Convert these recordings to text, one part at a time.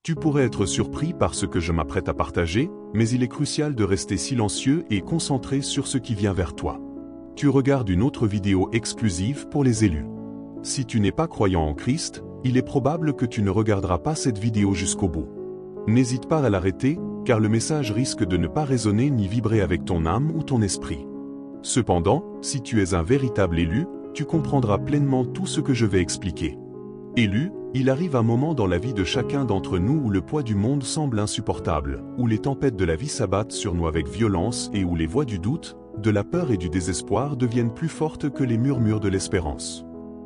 Tu pourrais être surpris par ce que je m'apprête à partager, mais il est crucial de rester silencieux et concentré sur ce qui vient vers toi. Tu regardes une autre vidéo exclusive pour les élus. Si tu n'es pas croyant en Christ, il est probable que tu ne regarderas pas cette vidéo jusqu'au bout. N'hésite pas à l'arrêter, car le message risque de ne pas résonner ni vibrer avec ton âme ou ton esprit. Cependant, si tu es un véritable élu, tu comprendras pleinement tout ce que je vais expliquer. Élu, il arrive un moment dans la vie de chacun d'entre nous où le poids du monde semble insupportable, où les tempêtes de la vie s'abattent sur nous avec violence et où les voix du doute, de la peur et du désespoir deviennent plus fortes que les murmures de l'espérance.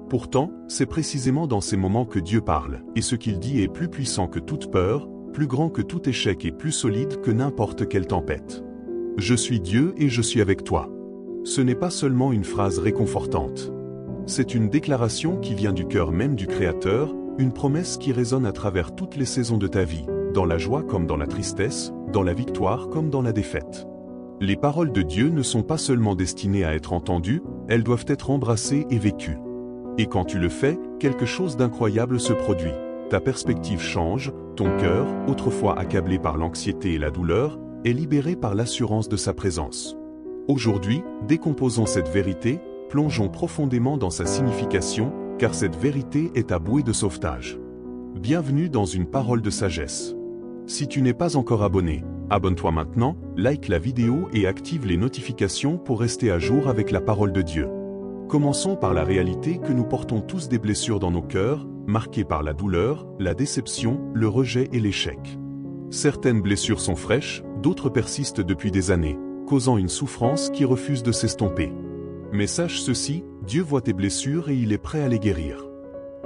Pourtant, c'est précisément dans ces moments que Dieu parle, et ce qu'il dit est plus puissant que toute peur, plus grand que tout échec et plus solide que n'importe quelle tempête. Je suis Dieu et je suis avec toi. Ce n'est pas seulement une phrase réconfortante. C'est une déclaration qui vient du cœur même du Créateur, une promesse qui résonne à travers toutes les saisons de ta vie, dans la joie comme dans la tristesse, dans la victoire comme dans la défaite. Les paroles de Dieu ne sont pas seulement destinées à être entendues, elles doivent être embrassées et vécues. Et quand tu le fais, quelque chose d'incroyable se produit. Ta perspective change, ton cœur, autrefois accablé par l'anxiété et la douleur, est libéré par l'assurance de sa présence. Aujourd'hui, décomposons cette vérité, plongeons profondément dans sa signification, car cette vérité est ta bouée de sauvetage. Bienvenue dans une parole de sagesse. Si tu n'es pas encore abonné, abonne-toi maintenant, like la vidéo et active les notifications pour rester à jour avec la parole de Dieu. Commençons par la réalité que nous portons tous des blessures dans nos cœurs, marquées par la douleur, la déception, le rejet et l'échec. Certaines blessures sont fraîches, d'autres persistent depuis des années, causant une souffrance qui refuse de s'estomper. Mais sache ceci, Dieu voit tes blessures et il est prêt à les guérir.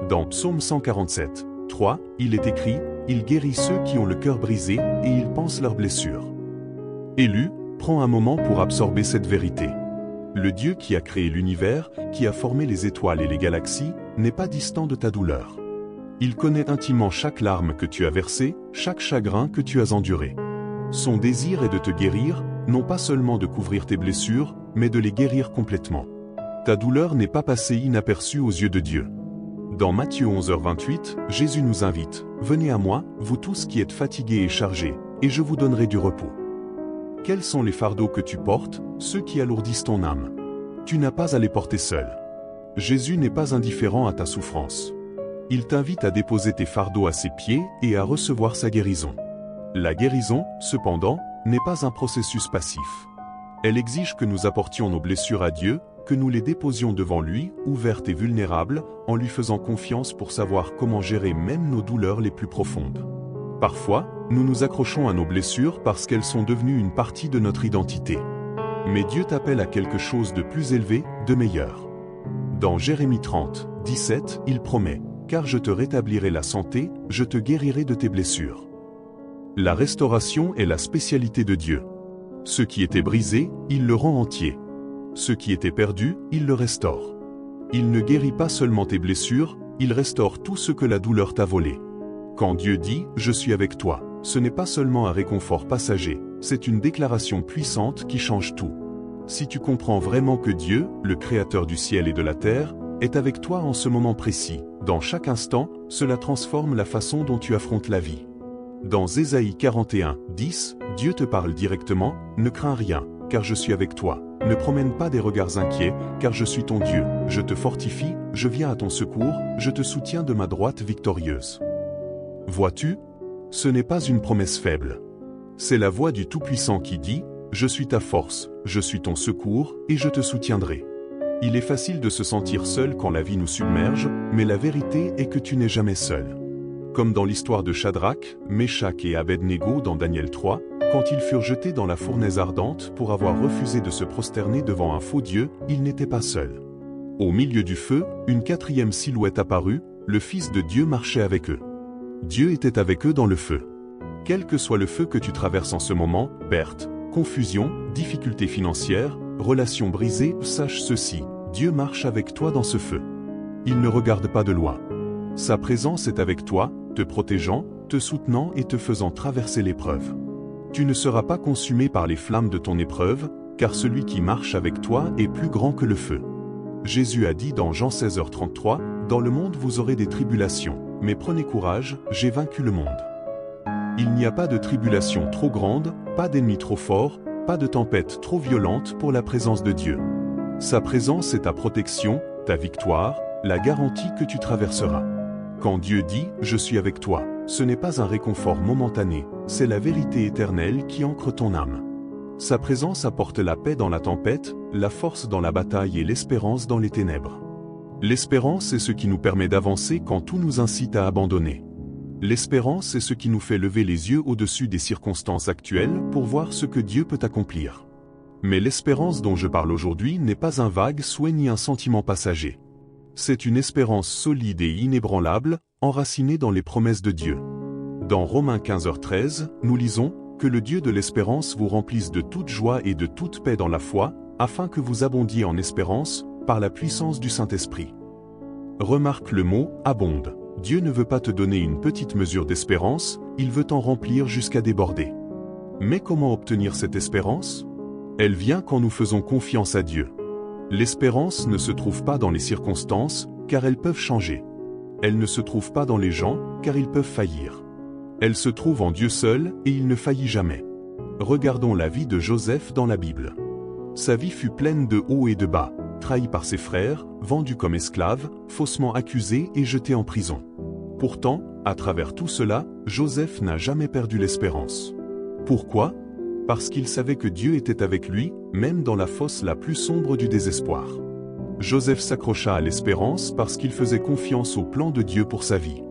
Dans Psaume 147, 3, il est écrit « Il guérit ceux qui ont le cœur brisé et ils pansent leurs blessures ». Élu, prends un moment pour absorber cette vérité. Le Dieu qui a créé l'univers, qui a formé les étoiles et les galaxies, n'est pas distant de ta douleur. Il connaît intimement chaque larme que tu as versée, chaque chagrin que tu as enduré. Son désir est de te guérir, non pas seulement de couvrir tes blessures, mais de les guérir complètement. Ta douleur n'est pas passée inaperçue aux yeux de Dieu. Dans Matthieu 11h28, Jésus nous invite « Venez à moi, vous tous qui êtes fatigués et chargés, et je vous donnerai du repos. » Quels sont les fardeaux que tu portes, ceux qui alourdissent ton âme? Tu n'as pas à les porter seul. Jésus n'est pas indifférent à ta souffrance. Il t'invite à déposer tes fardeaux à ses pieds et à recevoir sa guérison. La guérison, cependant, n'est pas un processus passif. Elle exige que nous apportions nos blessures à Dieu, que nous les déposions devant lui, ouvertes et vulnérables, en lui faisant confiance pour savoir comment gérer même nos douleurs les plus profondes. Parfois, nous nous accrochons à nos blessures parce qu'elles sont devenues une partie de notre identité. Mais Dieu t'appelle à quelque chose de plus élevé, de meilleur. Dans Jérémie 30, 17, il promet « Car je te rétablirai la santé, je te guérirai de tes blessures. » La restauration est la spécialité de Dieu. Ce qui était brisé, il le rend entier. Ce qui était perdu, il le restaure. Il ne guérit pas seulement tes blessures, il restaure tout ce que la douleur t'a volé. Quand Dieu dit « Je suis avec toi », ce n'est pas seulement un réconfort passager, c'est une déclaration puissante qui change tout. Si tu comprends vraiment que Dieu, le Créateur du ciel et de la terre, est avec toi en ce moment précis, dans chaque instant, cela transforme la façon dont tu affrontes la vie. Dans Ésaïe 41, 10, Dieu te parle directement « Ne crains rien, car je suis avec toi. Ne promène pas des regards inquiets, car je suis ton Dieu. Je te fortifie, je viens à ton secours, je te soutiens de ma droite victorieuse. » Vois-tu? Ce n'est pas une promesse faible. C'est la voix du Tout-Puissant qui dit « Je suis ta force, je suis ton secours, et je te soutiendrai. » Il est facile de se sentir seul quand la vie nous submerge, mais la vérité est que tu n'es jamais seul. Comme dans l'histoire de Shadrach, Meshach et Abed-Nego dans Daniel 3, quand ils furent jetés dans la fournaise ardente pour avoir refusé de se prosterner devant un faux Dieu, ils n'étaient pas seuls. Au milieu du feu, une quatrième silhouette apparut, le Fils de Dieu marchait avec eux. Dieu était avec eux dans le feu. Quel que soit le feu que tu traverses en ce moment, perte, confusion, difficultés financières, relations brisées, sache ceci, Dieu marche avec toi dans ce feu. Il ne regarde pas de loin. Sa présence est avec toi, te protégeant, te soutenant et te faisant traverser l'épreuve. Tu ne seras pas consumé par les flammes de ton épreuve, car celui qui marche avec toi est plus grand que le feu. Jésus a dit dans Jean 16h33, « Dans le monde vous aurez des tribulations, mais prenez courage, j'ai vaincu le monde. » Il n'y a pas de tribulation trop grande, pas d'ennemi trop fort, pas de tempête trop violente pour la présence de Dieu. Sa présence est ta protection, ta victoire, la garantie que tu traverseras. Quand Dieu dit « Je suis avec toi », ce n'est pas un réconfort momentané, c'est la vérité éternelle qui ancre ton âme. Sa présence apporte la paix dans la tempête, la force dans la bataille et l'espérance dans les ténèbres. L'espérance est ce qui nous permet d'avancer quand tout nous incite à abandonner. L'espérance est ce qui nous fait lever les yeux au-dessus des circonstances actuelles pour voir ce que Dieu peut accomplir. Mais l'espérance dont je parle aujourd'hui n'est pas un vague souhait ni un sentiment passager. C'est une espérance solide et inébranlable, enracinée dans les promesses de Dieu. Dans Romains 15h13, nous lisons « Que le Dieu de l'espérance vous remplisse de toute joie et de toute paix dans la foi, afin que vous abondiez en espérance, par la puissance du Saint-Esprit. » Remarque le mot « abonde ». Dieu ne veut pas te donner une petite mesure d'espérance, il veut t'en remplir jusqu'à déborder. Mais comment obtenir cette espérance? Elle vient quand nous faisons confiance à Dieu. L'espérance ne se trouve pas dans les circonstances, car elles peuvent changer. Elle ne se trouve pas dans les gens, car ils peuvent faillir. Elle se trouve en Dieu seul, et il ne faillit jamais. Regardons la vie de Joseph dans la Bible. Sa vie fut pleine de hauts et de bas, trahi par ses frères, vendu comme esclave, faussement accusé et jeté en prison. Pourtant, à travers tout cela, Joseph n'a jamais perdu l'espérance. Pourquoi? Parce qu'il savait que Dieu était avec lui, même dans la fosse la plus sombre du désespoir. Joseph s'accrocha à l'espérance parce qu'il faisait confiance au plan de Dieu pour sa vie.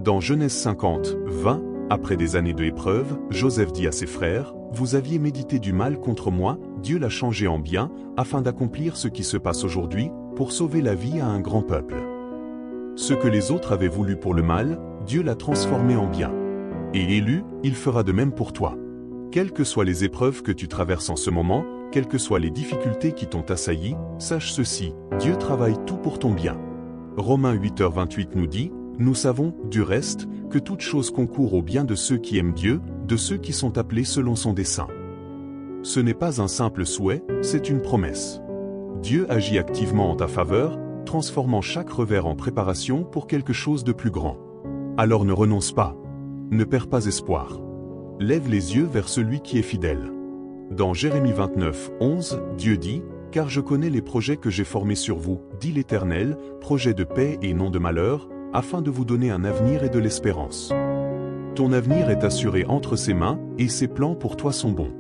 Dans Genèse 50, 20, après des années de épreuves, Joseph dit à ses frères, « Vous aviez médité du mal contre moi, Dieu l'a changé en bien, afin d'accomplir ce qui se passe aujourd'hui, pour sauver la vie à un grand peuple. Ce que les autres avaient voulu pour le mal, Dieu l'a transformé en bien. Et élu, il fera de même pour toi. » Quelles que soient les épreuves que tu traverses en ce moment, quelles que soient les difficultés qui t'ont assailli, sache ceci, Dieu travaille tout pour ton bien. Romains 8h28 nous dit, « Nous savons, du reste, que toute chose concourt au bien de ceux qui aiment Dieu, de ceux qui sont appelés selon son dessein. » Ce n'est pas un simple souhait, c'est une promesse. Dieu agit activement en ta faveur, transformant chaque revers en préparation pour quelque chose de plus grand. Alors ne renonce pas. Ne perds pas espoir. Lève les yeux vers celui qui est fidèle. Dans Jérémie 29, 11, Dieu dit, « Car je connais les projets que j'ai formés sur vous, dit l'Éternel, projets de paix et non de malheur, afin de vous donner un avenir et de l'espérance. » Ton avenir est assuré entre ses mains, et ses plans pour toi sont bons.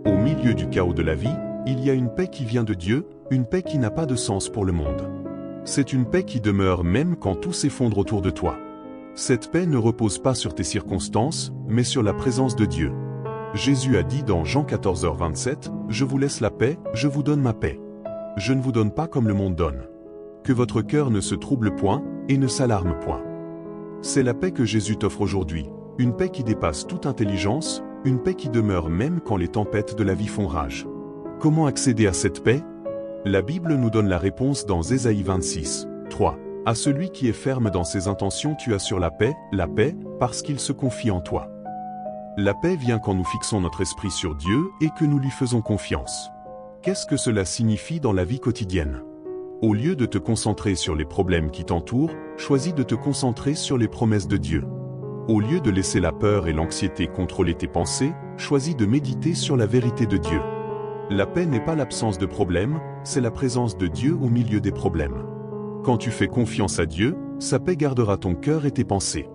Au milieu du chaos de la vie, il y a une paix qui vient de Dieu, une paix qui n'a pas de sens pour le monde. C'est une paix qui demeure même quand tout s'effondre autour de toi. Cette paix ne repose pas sur tes circonstances, mais sur la présence de Dieu. Jésus a dit dans Jean 14h27, « Je vous laisse la paix, je vous donne ma paix. Je ne vous donne pas comme le monde donne. Que votre cœur ne se trouble point, et ne s'alarme point. » C'est la paix que Jésus t'offre aujourd'hui, une paix qui dépasse toute intelligence, une paix qui demeure même quand les tempêtes de la vie font rage. Comment accéder à cette paix? La Bible nous donne la réponse dans Ésaïe 26, 3. « À celui qui est ferme dans ses intentions tu assures la paix, parce qu'il se confie en toi. » La paix vient quand nous fixons notre esprit sur Dieu et que nous lui faisons confiance. Qu'est-ce que cela signifie dans la vie quotidienne? Au lieu de te concentrer sur les problèmes qui t'entourent, choisis de te concentrer sur les promesses de Dieu. Au lieu de laisser la peur et l'anxiété contrôler tes pensées, choisis de méditer sur la vérité de Dieu. La paix n'est pas l'absence de problèmes, c'est la présence de Dieu au milieu des problèmes. Quand tu fais confiance à Dieu, sa paix gardera ton cœur et tes pensées.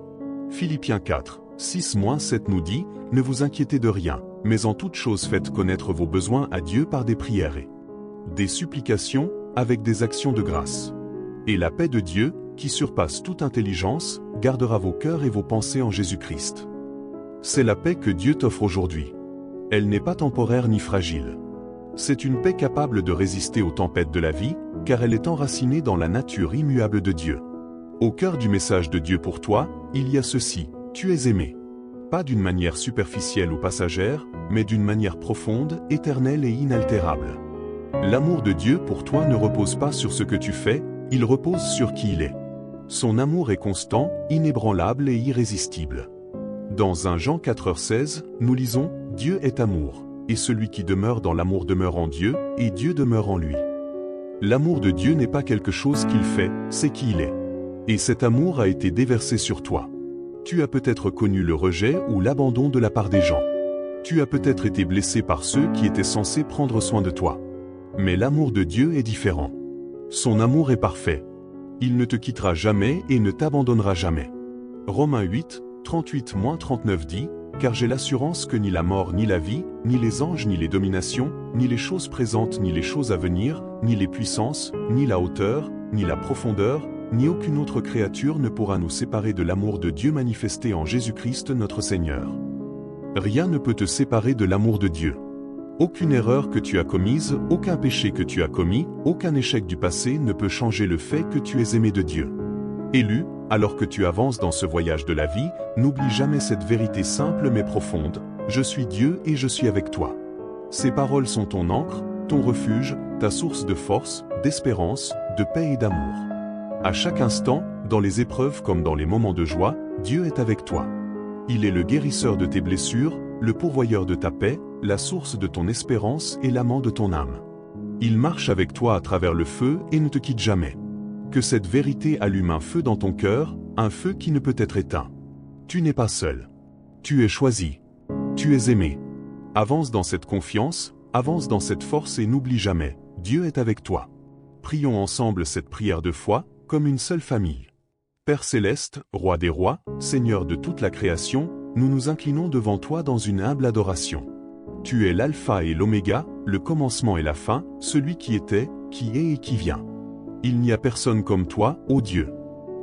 Philippiens 4, 6-7 nous dit, « Ne vous inquiétez de rien, mais en toute chose faites connaître vos besoins à Dieu par des prières et des supplications, avec des actions de grâce. Et la paix de Dieu, qui surpasse toute intelligence, gardera vos cœurs et vos pensées en Jésus-Christ. » C'est la paix que Dieu t'offre aujourd'hui. Elle n'est pas temporaire ni fragile. C'est une paix capable de résister aux tempêtes de la vie, car elle est enracinée dans la nature immuable de Dieu. Au cœur du message de Dieu pour toi, il y a ceci, tu es aimé. Pas d'une manière superficielle ou passagère, mais d'une manière profonde, éternelle et inaltérable. L'amour de Dieu pour toi ne repose pas sur ce que tu fais, il repose sur qui il est. Son amour est constant, inébranlable et irrésistible. Dans 1 Jean 4h16, nous lisons « Dieu est amour, et celui qui demeure dans l'amour demeure en Dieu, et Dieu demeure en lui. » L'amour de Dieu n'est pas quelque chose qu'il fait, c'est qui il est. Et cet amour a été déversé sur toi. Tu as peut-être connu le rejet ou l'abandon de la part des gens. Tu as peut-être été blessé par ceux qui étaient censés prendre soin de toi. Mais l'amour de Dieu est différent. Son amour est parfait. Il ne te quittera jamais et ne t'abandonnera jamais. Romains 8, 38-39 dit, « Car j'ai l'assurance que ni la mort ni la vie, ni les anges ni les dominations, ni les choses présentes ni les choses à venir, ni les puissances, ni la hauteur, ni la profondeur, ni aucune autre créature ne pourra nous séparer de l'amour de Dieu manifesté en Jésus-Christ notre Seigneur. » Rien ne peut te séparer de l'amour de Dieu. Aucune erreur que tu as commise, aucun péché que tu as commis, aucun échec du passé ne peut changer le fait que tu es aimé de Dieu. Élu, alors que tu avances dans ce voyage de la vie, n'oublie jamais cette vérité simple mais profonde. Je suis Dieu et je suis avec toi. Ces paroles sont ton ancre, ton refuge, ta source de force, d'espérance, de paix et d'amour. À chaque instant, dans les épreuves comme dans les moments de joie, Dieu est avec toi. Il est le guérisseur de tes blessures, le pourvoyeur de ta paix, la source de ton espérance et l'amant de ton âme. Il marche avec toi à travers le feu et ne te quitte jamais. Que cette vérité allume un feu dans ton cœur, un feu qui ne peut être éteint. Tu n'es pas seul. Tu es choisi. Tu es aimé. Avance dans cette confiance, avance dans cette force et n'oublie jamais, Dieu est avec toi. Prions ensemble cette prière de foi, comme une seule famille. Père céleste, Roi des rois, Seigneur de toute la création, nous nous inclinons devant toi dans une humble adoration. Tu es l'alpha et l'oméga, le commencement et la fin, celui qui était, qui est et qui vient. Il n'y a personne comme toi, ô Dieu.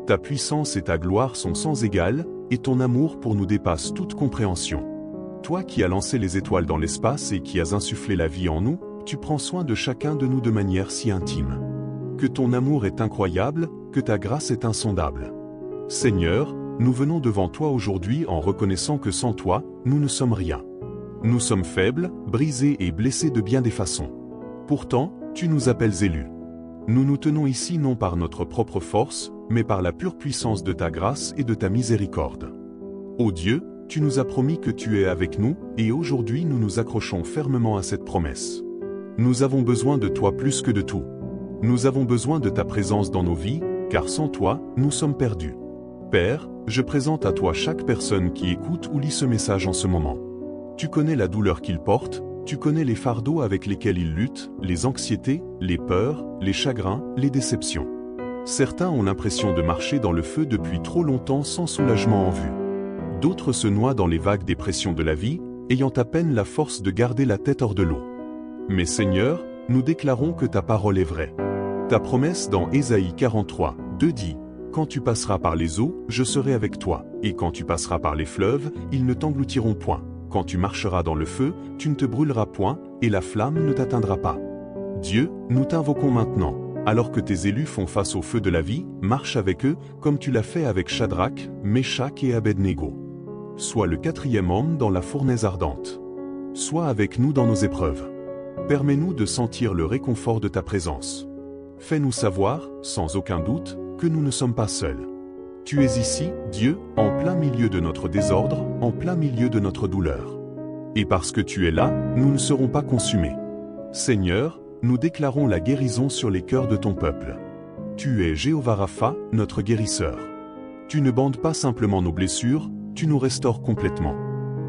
Ta puissance et ta gloire sont sans égale, et ton amour pour nous dépasse toute compréhension. Toi qui as lancé les étoiles dans l'espace et qui as insufflé la vie en nous, tu prends soin de chacun de nous de manière si intime. Que ton amour est incroyable, que ta grâce est insondable. Seigneur, nous venons devant toi aujourd'hui en reconnaissant que sans toi, nous ne sommes rien. Nous sommes faibles, brisés et blessés de bien des façons. Pourtant, tu nous appelles élus. Nous nous tenons ici non par notre propre force, mais par la pure puissance de ta grâce et de ta miséricorde. Ô Dieu, tu nous as promis que tu es avec nous, et aujourd'hui nous nous accrochons fermement à cette promesse. Nous avons besoin de toi plus que de tout. Nous avons besoin de ta présence dans nos vies, car sans toi, nous sommes perdus. Père, je présente à toi chaque personne qui écoute ou lit ce message en ce moment. Tu connais la douleur qu'ils portent, tu connais les fardeaux avec lesquels ils luttent, les anxiétés, les peurs, les chagrins, les déceptions. Certains ont l'impression de marcher dans le feu depuis trop longtemps sans soulagement en vue. D'autres se noient dans les vagues des pressions de la vie, ayant à peine la force de garder la tête hors de l'eau. Mais Seigneur, nous déclarons que ta parole est vraie. Ta promesse dans Ésaïe 43, 2 dit « Quand tu passeras par les eaux, je serai avec toi, et quand tu passeras par les fleuves, ils ne t'engloutiront point. Quand tu marcheras dans le feu, tu ne te brûleras point, et la flamme ne t'atteindra pas. » Dieu, nous t'invoquons maintenant. Alors que tes élus font face au feu de la vie, marche avec eux, comme tu l'as fait avec Shadrach, Meshach et Abednego. Sois le quatrième homme dans la fournaise ardente. Sois avec nous dans nos épreuves. Permets-nous de sentir le réconfort de ta présence. Fais-nous savoir, sans aucun doute, que nous ne sommes pas seuls. Tu es ici, Dieu, en plein milieu de notre désordre, en plein milieu de notre douleur. Et parce que tu es là, nous ne serons pas consumés. Seigneur, nous déclarons la guérison sur les cœurs de ton peuple. Tu es Jéhovah Rapha, notre guérisseur. Tu ne bandes pas simplement nos blessures, tu nous restaures complètement.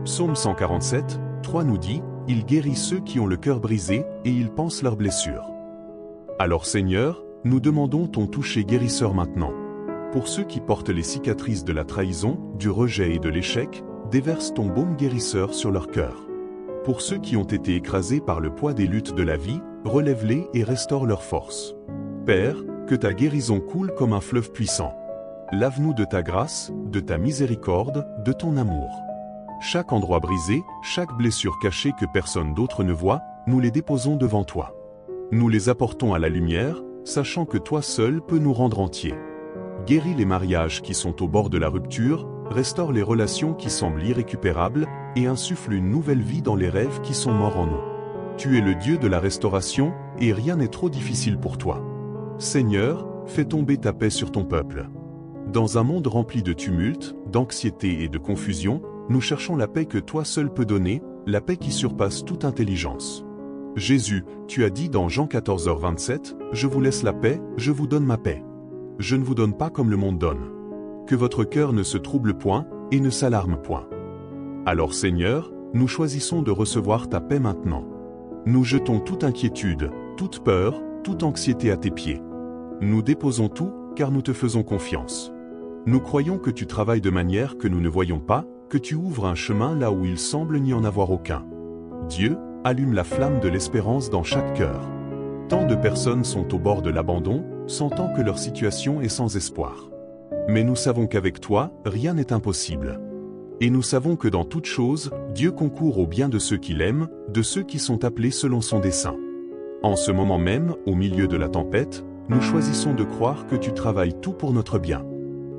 Psaume 147, 3 nous dit, « Il guérit ceux qui ont le cœur brisé, et il panse leurs blessures. » Alors Seigneur, nous demandons ton toucher guérisseur maintenant. Pour ceux qui portent les cicatrices de la trahison, du rejet et de l'échec, déverse ton baume guérisseur sur leur cœur. Pour ceux qui ont été écrasés par le poids des luttes de la vie, relève-les et restaure leur force. Père, que ta guérison coule comme un fleuve puissant. Lave-nous de ta grâce, de ta miséricorde, de ton amour. Chaque endroit brisé, chaque blessure cachée que personne d'autre ne voit, nous les déposons devant toi. Nous les apportons à la lumière, sachant que toi seul peux nous rendre entiers. Guéris les mariages qui sont au bord de la rupture, restaure les relations qui semblent irrécupérables, et insuffle une nouvelle vie dans les rêves qui sont morts en nous. Tu es le Dieu de la restauration, et rien n'est trop difficile pour toi. Seigneur, fais tomber ta paix sur ton peuple. Dans un monde rempli de tumulte, d'anxiété et de confusion, nous cherchons la paix que toi seul peux donner, la paix qui surpasse toute intelligence. Jésus, tu as dit dans Jean 14h27, « Je vous laisse la paix, je vous donne ma paix. Je ne vous donne pas comme le monde donne. » Que votre cœur ne se trouble point, et ne s'alarme point. Alors Seigneur, nous choisissons de recevoir ta paix maintenant. Nous jetons toute inquiétude, toute peur, toute anxiété à tes pieds. Nous déposons tout, car nous te faisons confiance. Nous croyons que tu travailles de manière que nous ne voyons pas, que tu ouvres un chemin là où il semble n'y en avoir aucun. Dieu, allume la flamme de l'espérance dans chaque cœur. Tant de personnes sont au bord de l'abandon, sentant que leur situation est sans espoir. Mais nous savons qu'avec toi, rien n'est impossible. Et nous savons que dans toute chose, Dieu concourt au bien de ceux qui l'aiment, de ceux qui sont appelés selon son dessein. En ce moment même, au milieu de la tempête, nous choisissons de croire que tu travailles tout pour notre bien.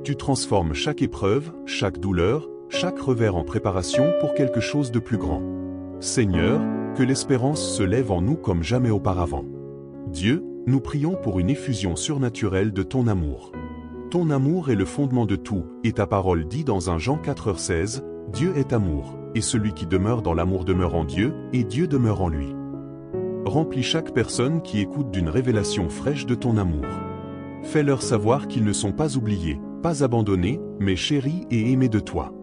Tu transformes chaque épreuve, chaque douleur, chaque revers en préparation pour quelque chose de plus grand. Seigneur, que l'espérance se lève en nous comme jamais auparavant. Dieu, nous prions pour une effusion surnaturelle de ton amour. Ton amour est le fondement de tout, et ta parole dit dans 1 Jean 4,16, « Dieu est amour, et celui qui demeure dans l'amour demeure en Dieu, et Dieu demeure en lui. » Remplis chaque personne qui écoute d'une révélation fraîche de ton amour. Fais-leur savoir qu'ils ne sont pas oubliés, pas abandonnés, mais chéris et aimés de toi.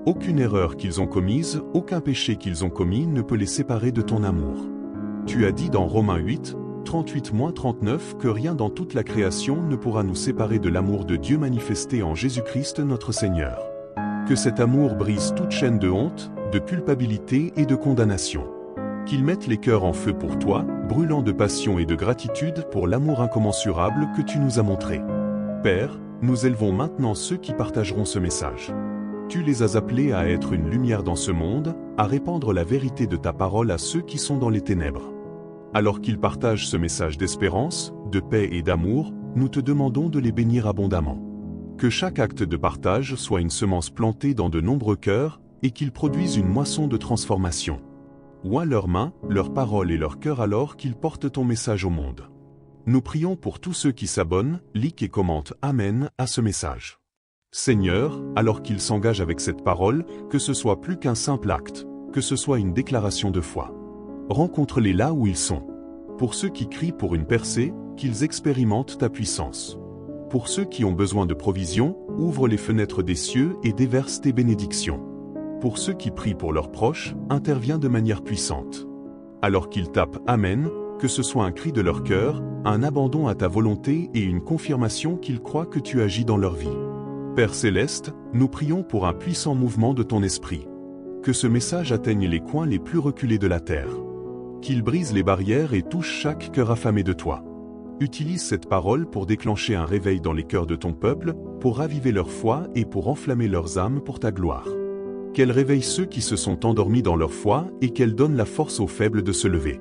Aucune erreur qu'ils ont commise, aucun péché qu'ils ont commis ne peut les séparer de ton amour. Tu as dit dans Romains 8, 38-39 que rien dans toute la création ne pourra nous séparer de l'amour de Dieu manifesté en Jésus-Christ notre Seigneur. Que cet amour brise toute chaîne de honte, de culpabilité et de condamnation. Qu'il mette les cœurs en feu pour toi, brûlant de passion et de gratitude pour l'amour incommensurable que tu nous as montré. Père, nous élevons maintenant ceux qui partageront ce message. Tu les as appelés à être une lumière dans ce monde, à répandre la vérité de ta parole à ceux qui sont dans les ténèbres. Alors qu'ils partagent ce message d'espérance, de paix et d'amour, nous te demandons de les bénir abondamment. Que chaque acte de partage soit une semence plantée dans de nombreux cœurs, et qu'ils produisent une moisson de transformation. Oins leurs mains, leurs paroles et leurs cœurs alors qu'ils portent ton message au monde. Nous prions pour tous ceux qui s'abonnent, likent et commentent « Amen » à ce message. Seigneur, alors qu'ils s'engagent avec cette parole, que ce soit plus qu'un simple acte, que ce soit une déclaration de foi. Rencontre-les là où ils sont. Pour ceux qui crient pour une percée, qu'ils expérimentent ta puissance. Pour ceux qui ont besoin de provisions, ouvre les fenêtres des cieux et déverse tes bénédictions. Pour ceux qui prient pour leurs proches, interviens de manière puissante. Alors qu'ils tapent « Amen », que ce soit un cri de leur cœur, un abandon à ta volonté et une confirmation qu'ils croient que tu agis dans leur vie. Père Céleste, nous prions pour un puissant mouvement de ton esprit. Que ce message atteigne les coins les plus reculés de la terre. Qu'il brise les barrières et touche chaque cœur affamé de toi. Utilise cette parole pour déclencher un réveil dans les cœurs de ton peuple, pour raviver leur foi et pour enflammer leurs âmes pour ta gloire. Qu'elle réveille ceux qui se sont endormis dans leur foi et qu'elle donne la force aux faibles de se lever.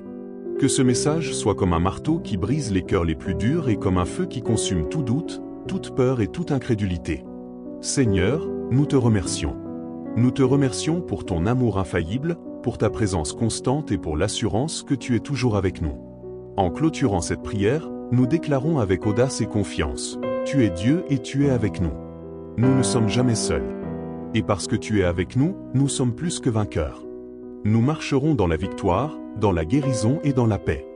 Que ce message soit comme un marteau qui brise les cœurs les plus durs et comme un feu qui consume tout doute, toute peur et toute incrédulité. Seigneur, nous te remercions. Nous te remercions pour ton amour infaillible, pour ta présence constante et pour l'assurance que tu es toujours avec nous. En clôturant cette prière, nous déclarons avec audace et confiance, tu es Dieu et tu es avec nous. Nous ne sommes jamais seuls. Et parce que tu es avec nous, nous sommes plus que vainqueurs. Nous marcherons dans la victoire, dans la guérison et dans la paix.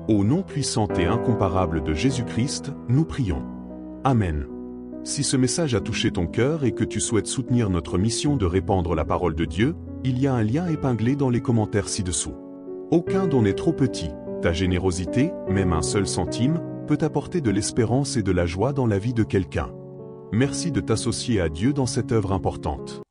Au nom puissant et incomparable de Jésus-Christ, nous prions. Amen. Si ce message a touché ton cœur et que tu souhaites soutenir notre mission de répandre la parole de Dieu, il y a un lien épinglé dans les commentaires ci-dessous. Aucun don n'est trop petit. Ta générosité, même un seul centime, peut apporter de l'espérance et de la joie dans la vie de quelqu'un. Merci de t'associer à Dieu dans cette œuvre importante.